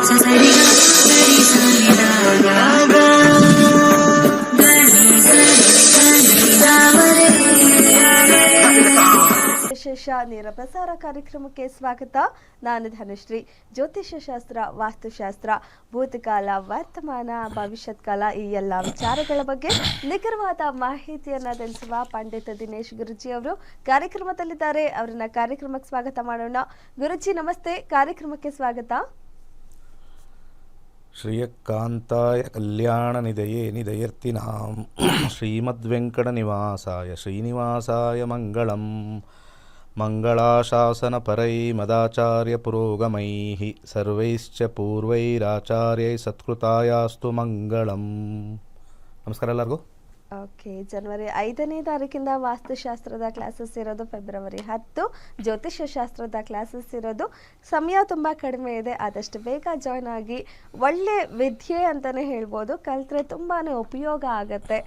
ವಿಶೇಷ ನೇರ ಪ್ರಸಾರ ಕಾರ್ಯಕ್ರಮಕ್ಕೆ ಸ್ವಾಗತ. ನಾನು ಧನುಶ್ರೀ. ಜ್ಯೋತಿಷ್ಯ ಶಾಸ್ತ್ರ, ವಾಸ್ತುಶಾಸ್ತ್ರ, ಭೂತಕಾಲ, ವರ್ತಮಾನ, ಭವಿಷ್ಯತ್ ಕಾಲ ಈ ಎಲ್ಲ ವಿಚಾರಗಳ ಬಗ್ಗೆ ನಿಖರವಾದ ಮಾಹಿತಿಯನ್ನ ತಿಳಿಸುವ ಪಂಡಿತ ದಿನೇಶ್ ಗುರುಜಿ ಅವರು ಕಾರ್ಯಕ್ರಮದಲ್ಲಿದ್ದಾರೆ. ಅವರನ್ನ ಕಾರ್ಯಕ್ರಮಕ್ಕೆ ಸ್ವಾಗತ ಮಾಡೋಣ. ಗುರುಜಿ ನಮಸ್ತೆ, ಕಾರ್ಯಕ್ರಮಕ್ಕೆ ಸ್ವಾಗತ. ಶ್ರೀಯಕಾಂತಾಯ ಕಲ್ಯಾಣ ನಿಧಯೇ ನಿಧಯರ್ತಿನಾಂ ಶ್ರೀಮದ್ವೆಂಕಟ ನಿವಾಸಾಯ ಶ್ರೀನಿವಾಸಾಯ ಮಂಗಳಂ. ಮಂಗಳಾಶಾಸನ ಪರೈ ಮದಾಚಾರ್ಯ ಪುರೋಗಮೈ ಸರ್ವೈಶ್ಚ ಪೂರ್ವೈರಾಚಾರ್ಯೈ ಸತ್ಕೃತಾಯಾಸ್ತು ಮಂಗಳಂ. ನಮಸ್ಕಾರ ಎಲ್ಲರಿಗೂ. ಓಕೆ, ಜನವರಿ 5ನೇ ತಾರೀಕಿಂದ ವಾಸ್ತುಶಾಸ್ತ್ರದ ಕ್ಲಾಸಸ್ ಇರೋದು, ಫೆಬ್ರವರಿ 10 ಜ್ಯೋತಿಷ್ಯ ಶಾಸ್ತ್ರದ ಕ್ಲಾಸಸ್ ಇರೋದು. ಸಮಯ ತುಂಬ ಕಡಿಮೆ ಇದೆ, ಆದಷ್ಟು ಬೇಗ ಜಾಯ್ನ್ ಆಗಿ. ಒಳ್ಳೆ ವಿದ್ಯೆ ಅಂತಲೇ ಹೇಳ್ಬೋದು, ಕಲಿತ್ರೆ ತುಂಬಾ ಉಪಯೋಗ ಆಗುತ್ತೆ.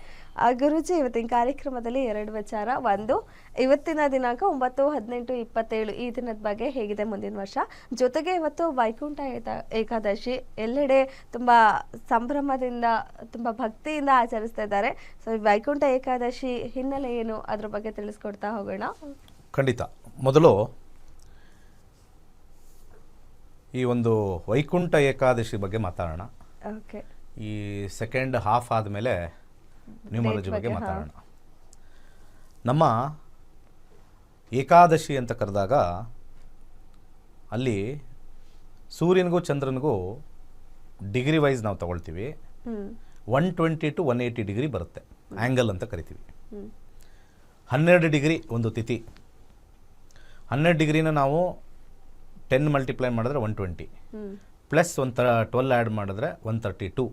ಗುರುಜಿ, ಇವತ್ತಿನ ಕಾರ್ಯಕ್ರಮದಲ್ಲಿ 2 ವಿಚಾರ. ಒಂದು, ಇವತ್ತಿನ ದಿನಾಂಕ 9, 18, 27 ಈ ದಿನದ ಬಗ್ಗೆ ಹೇಗಿದೆ ಮುಂದಿನ ವರ್ಷ. ಜೊತೆಗೆ ಇವತ್ತು ವೈಕುಂಠ ಏಕಾದಶಿ ಎಲ್ಲೆಡೆ ತುಂಬ ಸಂಭ್ರಮದಿಂದ, ತುಂಬ ಭಕ್ತಿಯಿಂದ ಆಚರಿಸ್ತಾ ಇದ್ದಾರೆ. ಸೊ ವೈಕುಂಠ ಏಕಾದಶಿ ಹಿನ್ನೆಲೆ ಏನು, ಅದ್ರ ಬಗ್ಗೆ ತಿಳಿಸ್ಕೊಡ್ತಾ ಹೋಗೋಣ. ಖಂಡಿತ. ಮೊದಲು ಈ ಒಂದು ವೈಕುಂಠ ಏಕಾದಶಿ ಬಗ್ಗೆ ಮಾತಾಡೋಣ. ಓಕೆ, ಈ ಸೆಕೆಂಡ್ ಹಾಫ್ ಆದಮೇಲೆ ನ್ಯೂಮರಾಲಜಿ ಬಗ್ಗೆ ಮಾತಾಡೋಣ. ನಮ್ಮ ಏಕಾದಶಿ ಅಂತ ಕರೆದಾಗ ಅಲ್ಲಿ ಸೂರ್ಯನಿಗೂ ಚಂದ್ರನಿಗೂ ಡಿಗ್ರಿ ವೈಸ್ ನಾವು ತಗೊಳ್ತೀವಿ. 120 to 180 ಡಿಗ್ರಿ ಬರುತ್ತೆ, ಆ್ಯಂಗಲ್ ಅಂತ ಕರಿತೀವಿ. 12 ಡಿಗ್ರಿ ಒಂದು ತಿಥಿ. 12 ಡಿಗ್ರಿನ ನಾವು 10 ಮಲ್ಟಿಪ್ಲೈ ಮಾಡಿದ್ರೆ 120 ಪ್ಲಸ್ 12 ಆ್ಯಡ್ ಮಾಡಿದ್ರೆ 132.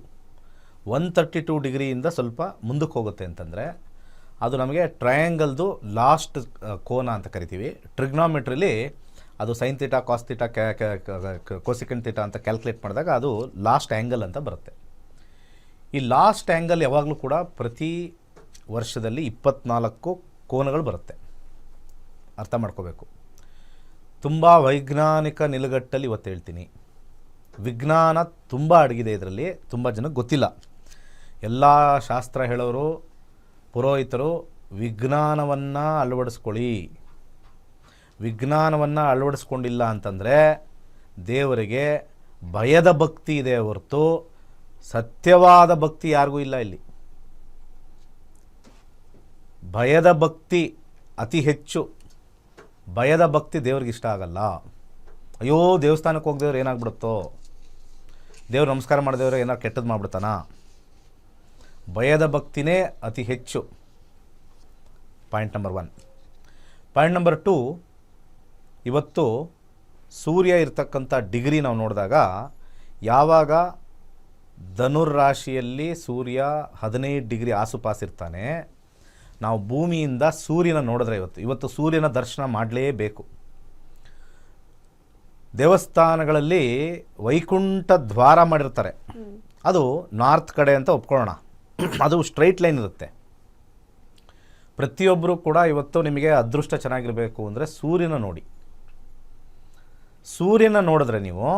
132 ಡಿಗ್ರಿಯಿಂದ ಸ್ವಲ್ಪ ಮುಂದಕ್ಕೆ ಹೋಗುತ್ತೆ ಅಂತಂದರೆ ಅದು ನಮಗೆ ಟ್ರಯಾಂಗಲ್ದು ಲಾಸ್ಟ್ ಕೋನ ಅಂತ ಕರಿತೀವಿ. ಟ್ರಿಗ್ನಾಮೆಟ್ರಿಲಿ ಅದು sine theta, cos theta, cosecant theta ಅಂತ ಕ್ಯಾಲ್ಕುಲೇಟ್ ಮಾಡಿದಾಗ ಅದು ಲಾಸ್ಟ್ ಆ್ಯಂಗಲ್ ಅಂತ ಬರುತ್ತೆ. ಈ ಲಾಸ್ಟ್ ಆ್ಯಂಗಲ್ ಯಾವಾಗಲೂ ಕೂಡ ಪ್ರತಿ ವರ್ಷದಲ್ಲಿ 24 ಕೋನಗಳು ಬರುತ್ತೆ. ಅರ್ಥ ಮಾಡ್ಕೋಬೇಕು. ತುಂಬ ವೈಜ್ಞಾನಿಕ ನಿಲುಗಟ್ಟಲ್ಲಿ ಇವತ್ತು ಹೇಳ್ತೀನಿ. ವಿಜ್ಞಾನ ತುಂಬ ಅಡಗಿದೆ ಇದರಲ್ಲಿ, ತುಂಬ ಜನಕ್ಕೆ ಗೊತ್ತಿಲ್ಲ. ಎಲ್ಲ ಶಾಸ್ತ್ರ ಹೇಳೋರು, ಪುರೋಹಿತರು ವಿಜ್ಞಾನವನ್ನು ಅಳವಡಿಸ್ಕೊಳ್ಳಿ. ವಿಜ್ಞಾನವನ್ನು ಅಳವಡಿಸ್ಕೊಂಡಿಲ್ಲ ಅಂತಂದರೆ ದೇವರಿಗೆ ಭಯದ ಭಕ್ತಿ ಇದೆ ಹೊರತು ಸತ್ಯವಾದ ಭಕ್ತಿ ಯಾರಿಗೂ ಇಲ್ಲ. ಇಲ್ಲಿ ಭಯದ ಭಕ್ತಿ ಅತಿ ಹೆಚ್ಚು. ಭಯದ ಭಕ್ತಿ ದೇವ್ರಿಗೆ ಇಷ್ಟ ಆಗಲ್ಲ. ಅಯ್ಯೋ ದೇವಸ್ಥಾನಕ್ಕೆ ಹೋಗ್ದೇವ್ರು ಏನಾಗ್ಬಿಡುತ್ತೋ, ದೇವ್ರು ನಮಸ್ಕಾರ ಮಾಡಿದವ್ರು ಏನಾರು ಕೆಟ್ಟದ್ದು ಮಾಡಿಬಿಡ್ತಾನ. ಭಯದ ಭಕ್ತಿನೇ ಅತಿ ಹೆಚ್ಚು. Point number 1. ಪಾಯಿಂಟ್ ನಂಬರ್ 2, ಇವತ್ತು ಸೂರ್ಯ ಇರ್ತಕ್ಕಂಥ ಡಿಗ್ರಿ ನಾವು ನೋಡಿದಾಗ, ಯಾವಾಗ ಧನುರ್ರಾಶಿಯಲ್ಲಿ ಸೂರ್ಯ 15 ಡಿಗ್ರಿ ಆಸುಪಾಸಿರ್ತಾನೆ, ನಾವು ಭೂಮಿಯಿಂದ ಸೂರ್ಯನ ನೋಡಿದ್ರೆ ಇವತ್ತು ಸೂರ್ಯನ ದರ್ಶನ ಮಾಡಲೇಬೇಕು. ದೇವಸ್ಥಾನಗಳಲ್ಲಿ ವೈಕುಂಠ ದ್ವಾರ ಮಾಡಿರ್ತಾರೆ, ಅದು ನಾರ್ತ್ ಕಡೆ ಅಂತ ಒಪ್ಕೊಳ್ಳೋಣ. ಅದು ಸ್ಟ್ರೈಟ್ ಲೈನ್ ಇರುತ್ತೆ. ಪ್ರತಿಯೊಬ್ಬರು ಕೂಡ ಇವತ್ತು ನಿಮಗೆ ಅದೃಷ್ಟ ಚೆನ್ನಾಗಿರಬೇಕು ಅಂದರೆ ಸೂರ್ಯನ ನೋಡಿ. ಸೂರ್ಯನ ನೋಡಿದ್ರೆ ನೀವು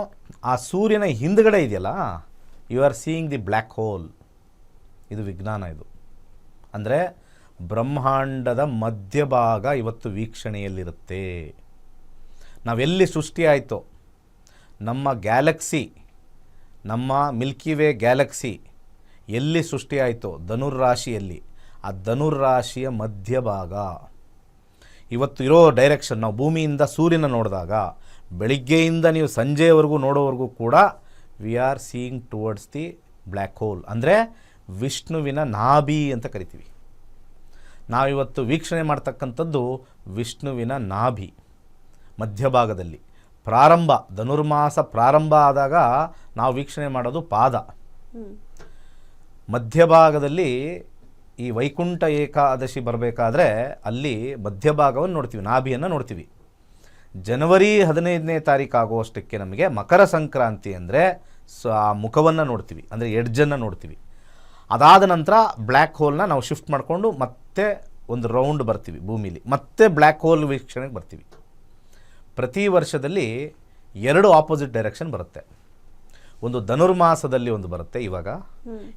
ಆ ಸೂರ್ಯನ ಹಿಂದ್ಗಡೆ ಇದೆಯಲ್ಲ, you are seeing the black hole. ಇದು ವಿಜ್ಞಾನ. ಇದು ಅಂದರೆ ಬ್ರಹ್ಮಾಂಡದ ಮಧ್ಯಭಾಗ ಇವತ್ತು ವೀಕ್ಷಣೆಯಲ್ಲಿರುತ್ತೆ. ನಾವೆಲ್ಲಿ ಸೃಷ್ಟಿ ಆಯಿತೋ, ನಮ್ಮ ಗ್ಯಾಲಕ್ಸಿ, ನಮ್ಮ ಮಿಲ್ಕಿ ವೇ ಗ್ಯಾಲಕ್ಸಿ ಎಲ್ಲಿ ಸೃಷ್ಟಿ ಆಯಿತೋ ಧನುರ್ರಾಶಿಯಲ್ಲಿ, ಆ ಧನುರ್ರಾಶಿಯ ಮಧ್ಯಭಾಗ ಇವತ್ತು ಇರೋ ಡೈರೆಕ್ಷನ್. ನಾವು ಭೂಮಿಯಿಂದ ಸೂರ್ಯನ ನೋಡಿದಾಗ ಬೆಳಿಗ್ಗೆಯಿಂದ ನೀವು ಸಂಜೆವರೆಗೂ ನೋಡೋವರೆಗೂ ಕೂಡ we are seeing towards the black hole. ಅಂದರೆ ವಿಷ್ಣುವಿನ ನಾಭಿ ಅಂತ ಕರಿತೀವಿ. ನಾವಿವತ್ತು ವೀಕ್ಷಣೆ ಮಾಡ್ತಕ್ಕಂಥದ್ದು ವಿಷ್ಣುವಿನ ನಾಭಿ ಮಧ್ಯಭಾಗದಲ್ಲಿ. ಪ್ರಾರಂಭ, ಧನುರ್ಮಾಸ ಪ್ರಾರಂಭ ಆದಾಗ ನಾವು ವೀಕ್ಷಣೆ ಮಾಡೋದು ಪಾದ. ಮಧ್ಯಭಾಗದಲ್ಲಿ ಈ ವೈಕುಂಠ ಏಕಾದಶಿ ಬರಬೇಕಾದ್ರೆ ಅಲ್ಲಿ ಮಧ್ಯಭಾಗವನ್ನು ನೋಡ್ತೀವಿ, ನಾಭಿಯನ್ನು ನೋಡ್ತೀವಿ. ಜನವರಿ 15ನೇ ತಾರೀಕು ಆಗುವಷ್ಟಕ್ಕೆ ನಮಗೆ ಮಕರ ಸಂಕ್ರಾಂತಿ ಅಂದರೆ ಆ ಮುಖವನ್ನು ನೋಡ್ತೀವಿ, ಅಂದರೆ ಎಡ್ಜನ್ನು ನೋಡ್ತೀವಿ. ಅದಾದ ನಂತರ ಬ್ಲ್ಯಾಕ್ ಹೋಲ್ನ ನಾವು ಶಿಫ್ಟ್ ಮಾಡಿಕೊಂಡು ಮತ್ತೆ ಒಂದು ರೌಂಡ್ ಬರ್ತೀವಿ ಭೂಮಿಲಿ, ಮತ್ತೆ ಬ್ಲ್ಯಾಕ್ ಹೋಲ್ ವೀಕ್ಷಣೆಗೆ ಬರ್ತೀವಿ. ಪ್ರತಿ ವರ್ಷದಲ್ಲಿ 2 ಆಪೋಸಿಟ್ ಡೈರೆಕ್ಷನ್ ಬರುತ್ತೆ. ಒಂದು ಧನುರ್ಮಾಸದಲ್ಲಿ ಒಂದು ಬರುತ್ತೆ ಇವಾಗ,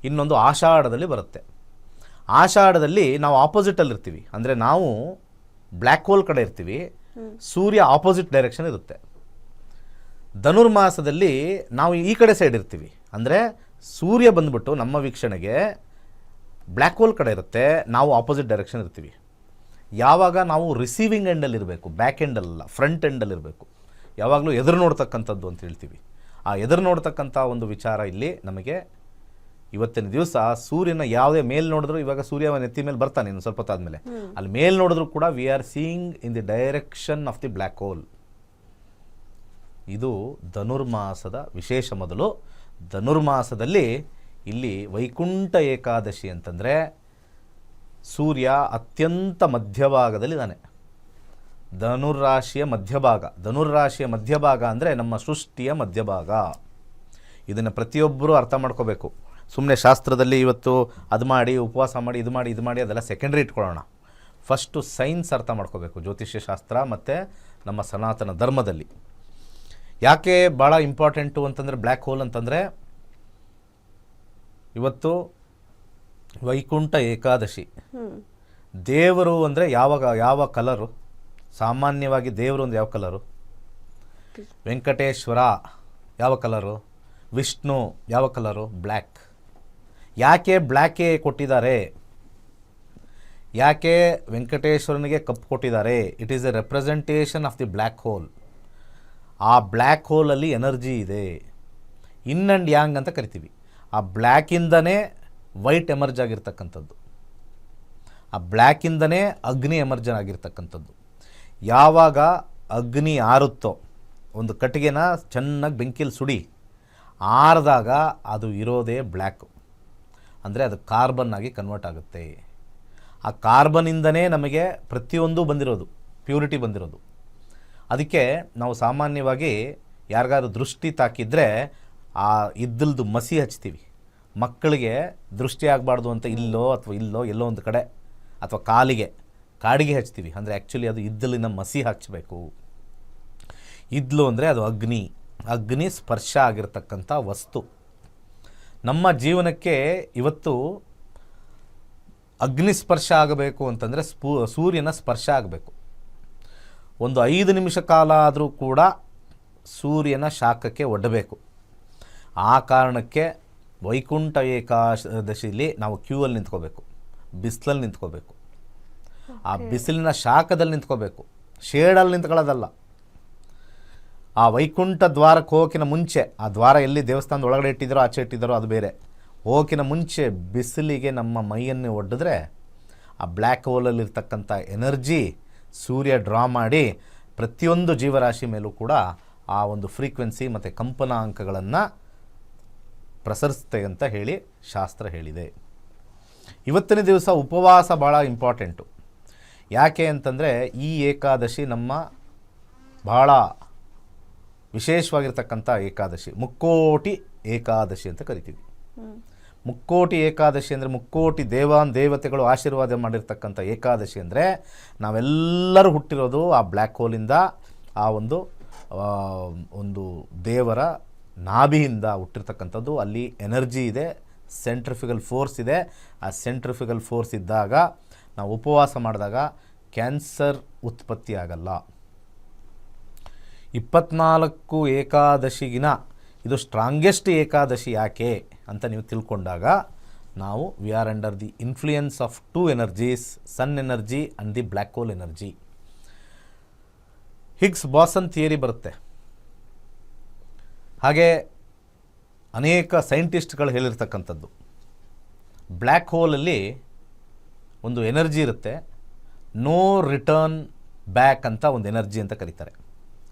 ಇನ್ನೊಂದು ಆಷಾಢದಲ್ಲಿ ಬರುತ್ತೆ. ಆಷಾಢದಲ್ಲಿ ನಾವು ಆಪೋಸಿಟಲ್ಲಿ ಇರ್ತೀವಿ, ಅಂದರೆ ನಾವು ಬ್ಲ್ಯಾಕ್ ಹೋಲ್ ಕಡೆ ಇರ್ತೀವಿ, ಸೂರ್ಯ ಆಪೋಸಿಟ್ ಡೈರೆಕ್ಷನ್ ಇರುತ್ತೆ. ಧನುರ್ಮಾಸದಲ್ಲಿ ನಾವು ಈ ಕಡೆ ಸೈಡ್ ಇರ್ತೀವಿ, ಅಂದರೆ ಸೂರ್ಯ ಬಂದ್ಬಿಟ್ಟು ನಮ್ಮ ವೀಕ್ಷಣೆಗೆ ಬ್ಲ್ಯಾಕ್ ಹೋಲ್ ಕಡೆ ಇರುತ್ತೆ, ನಾವು ಆಪೋಸಿಟ್ ಡೈರೆಕ್ಷನ್ ಇರ್ತೀವಿ. ಯಾವಾಗ ನಾವು ರಿಸೀವಿಂಗ್ ಎಂಡಲ್ಲಿ ಇರಬೇಕು, ಬ್ಯಾಕ್ ಎಂಡಲ್ಲ, ಫ್ರಂಟ್ ಎಂಡಲ್ಲಿ ಇರಬೇಕು, ಯಾವಾಗಲೂ ಎದುರು ನೋಡ್ತಕ್ಕಂಥದ್ದು ಅಂತ ಹೇಳ್ತೀವಿ. ಆ ಎದುರು ನೋಡ್ತಕ್ಕಂಥ ಒಂದು ವಿಚಾರ ಇಲ್ಲಿ ನಮಗೆ ಇವತ್ತಿನ ದಿವಸ ಸೂರ್ಯನ ಯಾವುದೇ ಮೇಲ್ ನೋಡಿದ್ರು, ಇವಾಗ ಸೂರ್ಯ ನೆತ್ತಿ ಮೇಲೆ ಬರ್ತಾನೆ ಇನ್ನು ಸ್ವಲ್ಪ ಹೊತ್ತು ಆದಮೇಲೆ, ಅಲ್ಲಿ ಮೇಲ್ ನೋಡಿದ್ರು ಕೂಡ we are seeing in the direction of the black hole. ಇದು ಧನುರ್ಮಾಸದ ವಿಶೇಷ. ಮೊದಲು ಧನುರ್ಮಾಸದಲ್ಲಿ ಇಲ್ಲಿ ವೈಕುಂಠ ಏಕಾದಶಿ ಅಂತಂದರೆ ಸೂರ್ಯ ಅತ್ಯಂತ ಮಧ್ಯಭಾಗದಲ್ಲಿದ್ದಾನೆ. ಧನುರ್ರಾಶಿಯ ಮಧ್ಯಭಾಗ, ಧನುರ್ರಾಶಿಯ ಮಧ್ಯಭಾಗ ಅಂದರೆ ನಮ್ಮ ಸೃಷ್ಟಿಯ ಮಧ್ಯಭಾಗ. ಇದನ್ನು ಪ್ರತಿಯೊಬ್ಬರೂ ಅರ್ಥ ಮಾಡ್ಕೋಬೇಕು. ಸುಮ್ಮನೆ ಶಾಸ್ತ್ರದಲ್ಲಿ ಇವತ್ತು ಅದು ಮಾಡಿ, ಉಪವಾಸ ಮಾಡಿ, ಇದು ಮಾಡಿ ಅದೆಲ್ಲ ಸೆಕೆಂಡ್ರಿ ಇಟ್ಕೊಳ್ಳೋಣ. ಫಸ್ಟು ಸೈನ್ಸ್ ಅರ್ಥ ಮಾಡ್ಕೋಬೇಕು, ಜ್ಯೋತಿಷ್ಯ ಶಾಸ್ತ್ರ ಮತ್ತು ನಮ್ಮ ಸನಾತನ ಧರ್ಮದಲ್ಲಿ. ಯಾಕೆ ಭಾಳ ಇಂಪಾರ್ಟೆಂಟು ಅಂತಂದರೆ ಬ್ಲ್ಯಾಕ್ ಹೋಲ್ ಅಂತಂದರೆ, ಇವತ್ತು ವೈಕುಂಠ ಏಕಾದಶಿ. ದೇವರು ಅಂದರೆ ಯಾವ ಕಲರು? ಸಾಮಾನ್ಯವಾಗಿ ದೇವರು ಅಂದರೆ ಯಾವ ಕಲರು? ವೆಂಕಟೇಶ್ವರ ಯಾವ ಕಲರು? ವಿಷ್ಣು ಯಾವ ಕಲರು? ಬ್ಲ್ಯಾಕ್. ಯಾಕೆ ಬ್ಲ್ಯಾಕೇ ಕೊಟ್ಟಿದ್ದಾರೆ? ಯಾಕೆ ವೆಂಕಟೇಶ್ವರನಿಗೆ ಕಪ್ಪು ಕೊಟ್ಟಿದ್ದಾರೆ? It is a representation of the black hole. ಆ ಬ್ಲ್ಯಾಕ್ ಹೋಲಲ್ಲಿ ಎನರ್ಜಿ ಇದೆ, ಇನ್ ಆ್ಯಂಡ್ ಯಾಂಗ್ ಅಂತ ಕರಿತೀವಿ. ಆ ಬ್ಲ್ಯಾಕಿಂದನೇ ವೈಟ್ ಎಮರ್ಜ್ ಆಗಿರ್ತಕ್ಕಂಥದ್ದು, ಆ ಬ್ಲ್ಯಾಕಿಂದನೇ ಅಗ್ನಿ ಎಮರ್ಜ್ ಆಗಿರ್ತಕ್ಕಂಥದ್ದು. ಯಾವಾಗ ಅಗ್ನಿ ಆರುತ್ತೋ, ಒಂದು ಕಟ್ಟಿಗೆನ ಚೆನ್ನಾಗಿ ಬೆಂಕಿಯಲ್ಲಿ ಸುಡಿ, ಆರಿದಾಗ ಅದು ಇರೋದೇ ಬ್ಲ್ಯಾಕು, ಅಂದರೆ ಅದು ಕಾರ್ಬನ್ ಆಗಿ ಕನ್ವರ್ಟ್ ಆಗುತ್ತೆ. ಆ ಕಾರ್ಬನ್ನಿಂದನೇ ನಮಗೆ ಪ್ರತಿಯೊಂದು ಬಂದಿರೋದು, ಪ್ಯೂರಿಟಿ ಬಂದಿರೋದು. ಅದಕ್ಕೆ ನಾವು ಸಾಮಾನ್ಯವಾಗಿ ಯಾರಿಗಾದ್ರೂ ದೃಷ್ಟಿ ತಾಕಿದ್ರೆ ಆ ಇದ್ದಲ್ದು ಮಸಿ ಹಚ್ತೀವಿ. ಮಕ್ಕಳಿಗೆ ದೃಷ್ಟಿ ಆಗಬಾರ್ದು ಅಂತ ಇಲ್ಲೋ ಎಲ್ಲೋ ಒಂದು ಕಡೆ ಅಥವಾ ಕಾಡಿಗೆ ಹಚ್ತೀವಿ. ಅಂದರೆ ಆ್ಯಕ್ಚುಲಿ ಅದು ಇದ್ದಲಿನ ಮಸಿ ಹಚ್ಚಬೇಕು. ಇದ್ಲು ಅಂದರೆ ಅದು ಅಗ್ನಿ ಸ್ಪರ್ಶ ಆಗಿರ್ತಕ್ಕಂಥ ವಸ್ತು. ನಮ್ಮ ಜೀವನಕ್ಕೆ ಇವತ್ತು ಅಗ್ನಿ ಸ್ಪರ್ಶ ಆಗಬೇಕು ಅಂತಂದರೆ ಸೂರ್ಯನ ಸ್ಪರ್ಶ ಆಗಬೇಕು. ಒಂದು 5 ನಿಮಿಷ ಕಾಲ ಆದರೂ ಕೂಡ ಸೂರ್ಯನ ಶಾಖಕ್ಕೆ ಒಡ್ಡಬೇಕು. ಆ ಕಾರಣಕ್ಕೆ ವೈಕುಂಠ ಏಕಾದಶಿಲಿ ನಾವು ಕ್ಯೂವಲ್ಲಿ ನಿಂತ್ಕೋಬೇಕು, ಬಿಸಿಲಲ್ಲಿ ನಿಂತ್ಕೋಬೇಕು. ಆ ಬಿಸಿಲಿನ ಶಾಖದಲ್ಲಿ ನಿಂತ್ಕೋಬೇಕು, ಶೇಡಲ್ಲಿ ನಿಂತ್ಕೊಳ್ಳೋದಲ್ಲ. ಆ ವೈಕುಂಠ ದ್ವಾರಕ್ಕೆ ಹೋಗೋಕ್ಕಿಂತ ಮುಂಚೆ, ಆ ದ್ವಾರ ಎಲ್ಲಿ ದೇವಸ್ಥಾನದ ಒಳಗಡೆ ಇಟ್ಟಿದ್ದಾರೋ ಆಚೆ ಇಟ್ಟಿದ್ದಾರೋ ಅದು ಬೇರೆ, ಹೋಗೋಕ್ಕಿಂತ ಮುಂಚೆ ಬಿಸಿಲಿಗೆ ನಮ್ಮ ಮೈಯನ್ನು ಒಡ್ಡಿದ್ರೆ ಆ ಬ್ಲ್ಯಾಕ್ ಹೋಲಲ್ಲಿರ್ತಕ್ಕಂಥ ಎನರ್ಜಿ ಸೂರ್ಯ ಡ್ರಾ ಮಾಡಿ ಪ್ರತಿಯೊಂದು ಜೀವರಾಶಿ ಮೇಲೂ ಕೂಡ ಆ ಒಂದು ಫ್ರೀಕ್ವೆನ್ಸಿ ಮತ್ತು ಕಂಪನಾಂಕಗಳನ್ನು ಪ್ರಸರಿಸುತ್ತೆ ಅಂತ ಹೇಳಿ ಶಾಸ್ತ್ರ ಹೇಳಿದೆ. ಇವತ್ತಿನ ದಿವಸ ಉಪವಾಸ ಭಾಳ ಇಂಪಾರ್ಟೆಂಟು. ಯಾಕೆ ಅಂತಂದರೆ ಈ ಏಕಾದಶಿ ನಮ್ಮ ಭಾಳ ವಿಶೇಷವಾಗಿರ್ತಕ್ಕಂಥ ಏಕಾದಶಿ, ಮುಕ್ಕೋಟಿ ಏಕಾದಶಿ ಅಂತ ಕರಿತೀವಿ. ಮುಕ್ಕೋಟಿ ಏಕಾದಶಿ ಅಂದರೆ ಮುಕ್ಕೋಟಿ ದೇವತೆಗಳು ಆಶೀರ್ವಾದ ಮಾಡಿರ್ತಕ್ಕಂಥ ಏಕಾದಶಿ. ಅಂದರೆ ನಾವೆಲ್ಲರೂ ಹುಟ್ಟಿರೋದು ಆ ಬ್ಲ್ಯಾಕ್ ಹೋಲಿಂದ, ಆ ಒಂದು ದೇವರ ನಾಭಿಯಿಂದ ಹುಟ್ಟಿರ್ತಕ್ಕಂಥದ್ದು. ಅಲ್ಲಿ ಎನರ್ಜಿ ಇದೆ, ಸೆಂಟ್ರಿಫಿಕಲ್ ಫೋರ್ಸ್ ಇದೆ. ಆ ಸೆಂಟ್ರಿಫಿಕಲ್ ಫೋರ್ಸ್ ಇದ್ದಾಗ ನಾವು ಉಪವಾಸ ಮಾಡಿದಾಗ ಕ್ಯಾನ್ಸರ್ ಉತ್ಪತ್ತಿ ಆಗಲ್ಲ. 24 ಏಕಾದಶಿಗಿನ ಇದು ಸ್ಟ್ರಾಂಗೆಸ್ಟ್ ಏಕಾದಶಿ ಯಾಕೆ ಅಂತ ನೀವು ತಿಳ್ಕೊಂಡಾಗ ನಾವು we are under the influence of 2 energies, sun energy and the black hole energy. Higgs boson theory ಬರುತ್ತೆ. ಹಾಗೆ ಅನೇಕ ಸೈಂಟಿಸ್ಟ್ಗಳು ಹೇಳಿರ್ತಕ್ಕಂಥದ್ದು, ಬ್ಲ್ಯಾಕ್ ಹೋಲಲ್ಲಿ ಒಂದು ಎನರ್ಜಿ ಇರುತ್ತೆ, ನೋ ರಿಟರ್ನ್ ಬ್ಯಾಕ್ ಅಂತ ಒಂದು ಎನರ್ಜಿ ಅಂತ ಕರೀತಾರೆ.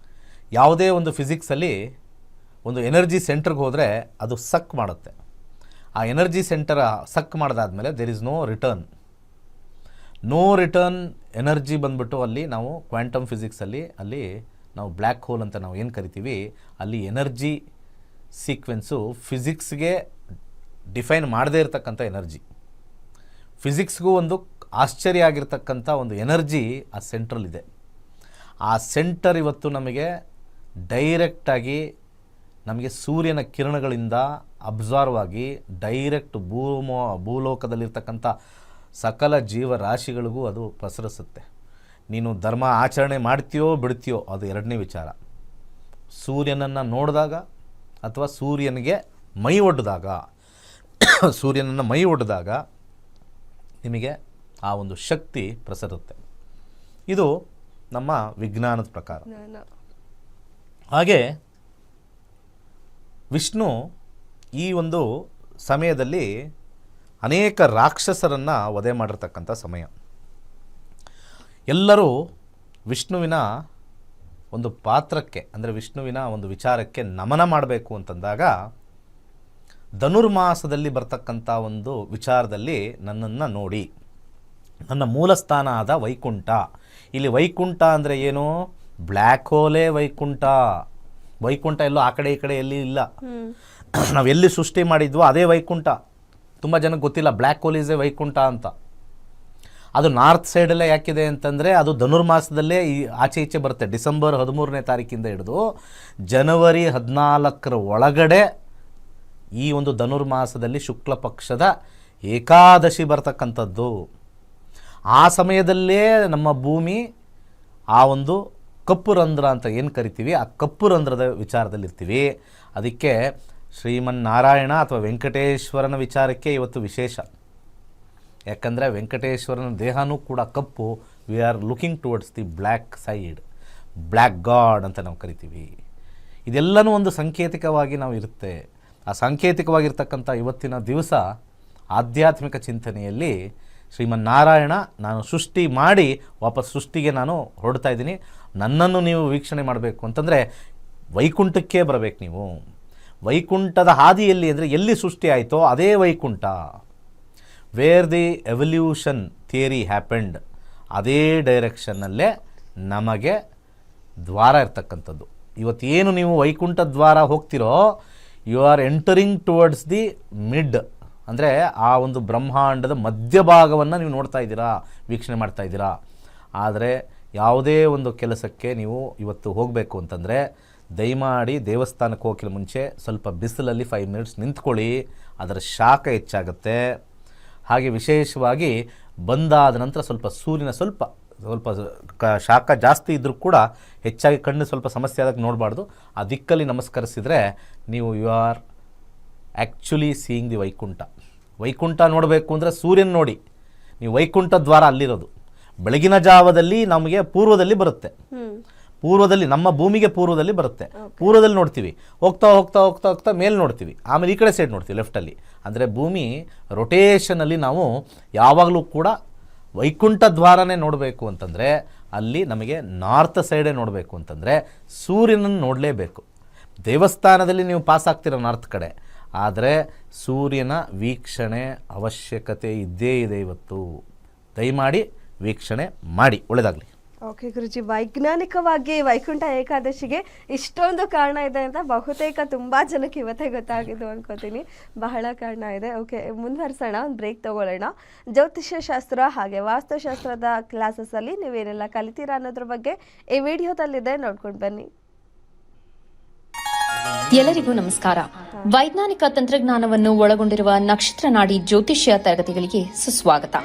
ಯಾವುದೇ ಒಂದು ಫಿಸಿಕ್ಸಲ್ಲಿ ಒಂದು ಎನರ್ಜಿ ಸೆಂಟರ್ಗೆ ಹೋದರೆ ಅದು ಸಕ್ ಮಾಡುತ್ತೆ. ಆ ಎನರ್ಜಿ ಸೆಂಟರ್ ಸಕ್ ಮಾಡಿದಾದ್ಮೇಲೆ there is no return energy ಬಂದ್ಬಿಟ್ಟು ಅಲ್ಲಿ ನಾವು ಕ್ವಾಂಟಮ್ ಫಿಸಿಕ್ಸಲ್ಲಿ ಅಲ್ಲಿ ನಾವು ಬ್ಲ್ಯಾಕ್ ಹೋಲ್ ಅಂತ ನಾವು ಏನು ಕರಿತೀವಿ, ಅಲ್ಲಿ ಎನರ್ಜಿ ಸೀಕ್ವೆನ್ಸು ಫಿಸಿಕ್ಸ್ಗೆ ಡಿಫೈನ್ ಮಾಡದೇ ಇರತಕ್ಕಂಥ ಎನರ್ಜಿ. ಫಿಸಿಕ್ಸ್ಗೂ ಒಂದು ಆಶ್ಚರ್ಯ ಆಗಿರ್ತಕ್ಕಂಥ ಒಂದು ಎನರ್ಜಿ ಆ ಸೆಂಟ್ರಲ್ಲಿದೆ. ಆ ಸೆಂಟರ್ ಇವತ್ತು ನಮಗೆ ಡೈರೆಕ್ಟಾಗಿ ನಮಗೆ ಸೂರ್ಯನ ಕಿರಣಗಳಿಂದ ಅಬ್ಸಾರ್ವ್ ಆಗಿ ಡೈರೆಕ್ಟ್ ಭೂಲೋಕದಲ್ಲಿರ್ತಕ್ಕಂಥ ಸಕಲ ಜೀವರಾಶಿಗಳಿಗೂ ಅದು ಪಸರಿಸುತ್ತೆ. ನೀನು ಧರ್ಮ ಆಚರಣೆ ಮಾಡ್ತೀಯೋ ಬಿಡ್ತೀಯೋ ಅದು ಎರಡನೇ ವಿಚಾರ. ಸೂರ್ಯನನ್ನು ನೋಡಿದಾಗ ಅಥವಾ ಸೂರ್ಯನಿಗೆ ಮೈ ಒಡ್ಡಿದಾಗ ನಿಮಗೆ ಆ ಒಂದು ಶಕ್ತಿ ಪ್ರಸರುತ್ತೆ. ಇದು ನಮ್ಮ ವಿಜ್ಞಾನದ ಪ್ರಕಾರ. ಹಾಗೆ ವಿಷ್ಣು ಈ ಒಂದು ಸಮಯದಲ್ಲಿ ಅನೇಕ ರಾಕ್ಷಸರನ್ನು ವಧೆ ಮಾಡಿರ್ತಕ್ಕಂಥ ಸಮಯ. ಎಲ್ಲರೂ ವಿಷ್ಣುವಿನ ಒಂದು ಪಾತ್ರಕ್ಕೆ ಅಂದರೆ ವಿಷ್ಣುವಿನ ಒಂದು ವಿಚಾರಕ್ಕೆ ನಮನ ಮಾಡಬೇಕು ಅಂತಂದಾಗ ಧನುರ್ಮಾಸದಲ್ಲಿ ಬರ್ತಕ್ಕಂಥ ಒಂದು ವಿಚಾರದಲ್ಲಿ ನನ್ನನ್ನು ನೋಡಿ, ನನ್ನ ಮೂಲ ಸ್ಥಾನ ಆದ ವೈಕುಂಠ. ಇಲ್ಲಿ ವೈಕುಂಠ ಅಂದರೆ ಏನು? ಬ್ಲ್ಯಾಕ್ ಹೋಲೇ ವೈಕುಂಠ. ವೈಕುಂಠ ಎಲ್ಲೋ ಆ ಕಡೆ ಈ ಕಡೆ ಎಲ್ಲಿ ಇಲ್ಲ. ನಾವೆಲ್ಲಿ ಸೃಷ್ಟಿ ಮಾಡಿದ್ವೋ ಅದೇ ವೈಕುಂಠ. ತುಂಬ ಜನಕ್ಕೆ ಗೊತ್ತಿಲ್ಲ black hole is a Vaikuntha ಅಂತ. ಅದು ನಾರ್ತ್ ಸೈಡಲ್ಲೇ ಯಾಕಿದೆ ಅಂತಂದರೆ ಅದು ಧನುರ್ಮಾಸದಲ್ಲೇ ಆಚೆ ಈಚೆ ಬರುತ್ತೆ. ಡಿಸೆಂಬರ್ 13ನೇ ತಾರೀಕಿಂದ ಹಿಡಿದು ಜನವರಿ 14ರ ಒಳಗಡೆ ಈ ಒಂದು ಧನುರ್ಮಾಸದಲ್ಲಿ ಶುಕ್ಲ ಪಕ್ಷದ ಏಕಾದಶಿ ಬರ್ತಕ್ಕಂಥದ್ದು. ಆ ಸಮಯದಲ್ಲೇ ನಮ್ಮ ಭೂಮಿ ಆ ಒಂದು ಕಪ್ಪು ರಂಧ್ರ ಅಂತ ಏನು ಕರಿತೀವಿ, ಆ ಕಪ್ಪು ರಂಧ್ರದ ವಿಚಾರದಲ್ಲಿರ್ತೀವಿ. ಅದಕ್ಕೆ ಶ್ರೀಮನ್ನಾರಾಯಣ ಅಥವಾ ವೆಂಕಟೇಶ್ವರನ ವಿಚಾರಕ್ಕೆ ಇವತ್ತು ವಿಶೇಷ. ಯಾಕಂದರೆ ವೆಂಕಟೇಶ್ವರನ ದೇಹನೂ ಕೂಡ ಕಪ್ಪು. We are looking towards the black side, black god ಅಂತ ನಾವು ಕರಿತೀವಿ. ಇದೆಲ್ಲನೂ ಒಂದು ಸಾಂಕೇತಿಕವಾಗಿ ನಾವು ಇರುತ್ತೆ. ಆ ಸಾಂಕೇತಿಕವಾಗಿರ್ತಕ್ಕಂಥ ಇವತ್ತಿನ ದಿವಸ ಆಧ್ಯಾತ್ಮಿಕ ಚಿಂತನೆಯಲ್ಲಿ ಶ್ರೀಮನ್ನಾರಾಯಣ ನಾನು ಸೃಷ್ಟಿ ಮಾಡಿ ವಾಪಸ್ ಸೃಷ್ಟಿಗೆ ನಾನು ಹೊರಡ್ತಾ ಇದ್ದೀನಿ, ನನ್ನನ್ನು ನೀವು ವೀಕ್ಷಣೆ ಮಾಡಬೇಕು ಅಂತಂದರೆ ವೈಕುಂಠಕ್ಕೆ ಬರಬೇಕು ನೀವು. ವೈಕುಂಠದ ಹಾದಿಯಲ್ಲಿ ಅಂದರೆ ಎಲ್ಲಿ ಸೃಷ್ಟಿ ಆಯಿತೋ ಅದೇ Vaikuntha. Where the evolution theory happened, ಅದೇ ಡೈರೆಕ್ಷನ್ನಲ್ಲೇ ನಮಗೆ ದ್ವಾರ ಇರ್ತಕ್ಕಂಥದ್ದು. ಇವತ್ತೇನು ನೀವು ವೈಕುಂಠ ದ್ವಾರ ಹೋಗ್ತಿರೋ, you are entering towards the mid, ಅಂದರೆ ಆ ಒಂದು ಬ್ರಹ್ಮಾಂಡದ ಮಧ್ಯಭಾಗವನ್ನು ನೀವು ನೋಡ್ತಾ ಇದ್ದೀರಾ, ವೀಕ್ಷಣೆ ಮಾಡ್ತಾ ಇದ್ದೀರಾ. ಆದರೆ ಯಾವುದೇ ಒಂದು ಕೆಲಸಕ್ಕೆ ನೀವು ಇವತ್ತು ಹೋಗಬೇಕು ಅಂತಂದರೆ ದಯಮಾಡಿ ದೇವಸ್ಥಾನಕ್ಕೆ ಹೋಗೋಕ್ಕಿಂತ ಮುಂಚೆ ಸ್ವಲ್ಪ ಬಿಸಿಲಲ್ಲಿ 5 ಮಿನಿಟ್ಸ್ ನಿಂತ್ಕೊಳ್ಳಿ, ಅದರ ಶಾಖ ಹೆಚ್ಚಾಗುತ್ತೆ. ಹಾಗೆ ವಿಶೇಷವಾಗಿ ಬಂದಾದ ನಂತರ ಸ್ವಲ್ಪ ಸೂರ್ಯನ ಸ್ವಲ್ಪ ಶಾಖ ಜಾಸ್ತಿ ಇದ್ದರೂ ಕೂಡ ಹೆಚ್ಚಾಗಿ ಕಣ್ಣು ಸ್ವಲ್ಪ ಸಮಸ್ಯೆ ಆದಾಗ ನೋಡಬಾರ್ದು. ಆ ದಿಕ್ಕಲ್ಲಿ ನಮಸ್ಕರಿಸಿದರೆ ನೀವು you are actually seeing the Vaikuntha. Vaikuntha ನೋಡಬೇಕು ಅಂದರೆ ಸೂರ್ಯನ ನೋಡಿ. ನೀವು ವೈಕುಂಠ ದ್ವಾರ ಅಲ್ಲಿರೋದು ಬೆಳಗಿನ ಜಾವದಲ್ಲಿ ನಮಗೆ ಪೂರ್ವದಲ್ಲಿ ಬರುತ್ತೆ. ಪೂರ್ವದಲ್ಲಿ ನಮ್ಮ ಭೂಮಿಗೆ ಪೂರ್ವದಲ್ಲಿ ಬರುತ್ತೆ. ಪೂರ್ವದಲ್ಲಿ ನೋಡ್ತೀವಿ, ಹೋಗ್ತಾ ಹೋಗ್ತಾ ಹೋಗ್ತಾ ಹೋಗ್ತಾ ಮೇಲೆ ನೋಡ್ತೀವಿ, ಆಮೇಲೆ ಈ ಕಡೆ ಸೈಡ್ ನೋಡ್ತೀವಿ ಲೆಫ್ಟಲ್ಲಿ. ಅಂದರೆ ಭೂಮಿ ರೊಟೇಷನಲ್ಲಿ ನಾವು ಯಾವಾಗಲೂ ಕೂಡ ವೈಕುಂಠ ದ್ವಾರನೇ ನೋಡಬೇಕು ಅಂತಂದರೆ ಅಲ್ಲಿ ನಮಗೆ ನಾರ್ತ್ ಸೈಡೇ ನೋಡಬೇಕು ಅಂತಂದರೆ ಸೂರ್ಯನನ್ನು ನೋಡಲೇಬೇಕು. ದೇವಸ್ಥಾನದಲ್ಲಿ ನೀವು ಪಾಸ್ ಆಗ್ತೀರ ನಾರ್ತ್ ಕಡೆ, ಆದರೆ ಸೂರ್ಯನ ವೀಕ್ಷಣೆ ಅವಶ್ಯಕತೆ ಇದ್ದೇ ಇದೆ ಇವತ್ತು. ದಯಮಾಡಿ ವೀಕ್ಷಣೆ ಮಾಡಿ. ಒಳ್ಳೆಯದಾಗಲಿ. ಓಕೆ ಗುರುಜಿ, ವೈಜ್ಞಾನಿಕವಾಗಿ ವೈಕುಂಠ ಏಕಾದಶಿಗೆ ಇಷ್ಟೊಂದು ಕಾರಣ ಇದೆ ಅಂತ ಬಹುತೇಕ ತುಂಬ ಜನಕ್ಕೆ ಇವತ್ತೇ ಗೊತ್ತಾಗಿದ್ದು ಅನ್ಕೋತೀನಿ. ಬಹಳ ಕಾರಣ ಇದೆ. ಓಕೆ, ಮುಂದುವರಿಸೋಣ, ಒಂದು ಬ್ರೇಕ್ ತಗೊಳ್ಳೋಣ. ಜ್ಯೋತಿಷ್ಯ ಶಾಸ್ತ್ರ ಹಾಗೆ ವಾಸ್ತುಶಾಸ್ತ್ರದ ಕ್ಲಾಸಸ್ಸಲ್ಲಿ ನೀವೇನೆಲ್ಲ ಕಲಿತೀರಾ ಅನ್ನೋದ್ರ ಬಗ್ಗೆ ಈ ವಿಡಿಯೋದಲ್ಲಿದೆ, ನೋಡ್ಕೊಂಡು ಬನ್ನಿ. ಎಲ್ಲರಿಗೂ ನಮಸ್ಕಾರ. ವೈಜ್ಞಾನಿಕ ತಂತ್ರಜ್ಞಾನವನ್ನು ಒಳಗೊಂಡಿರುವ ನಕ್ಷತ್ರ ನಾಡಿ ಜ್ಯೋತಿಷ್ಯ ತರಗತಿಗಳಿಗೆ ಸುಸ್ವಾಗತ.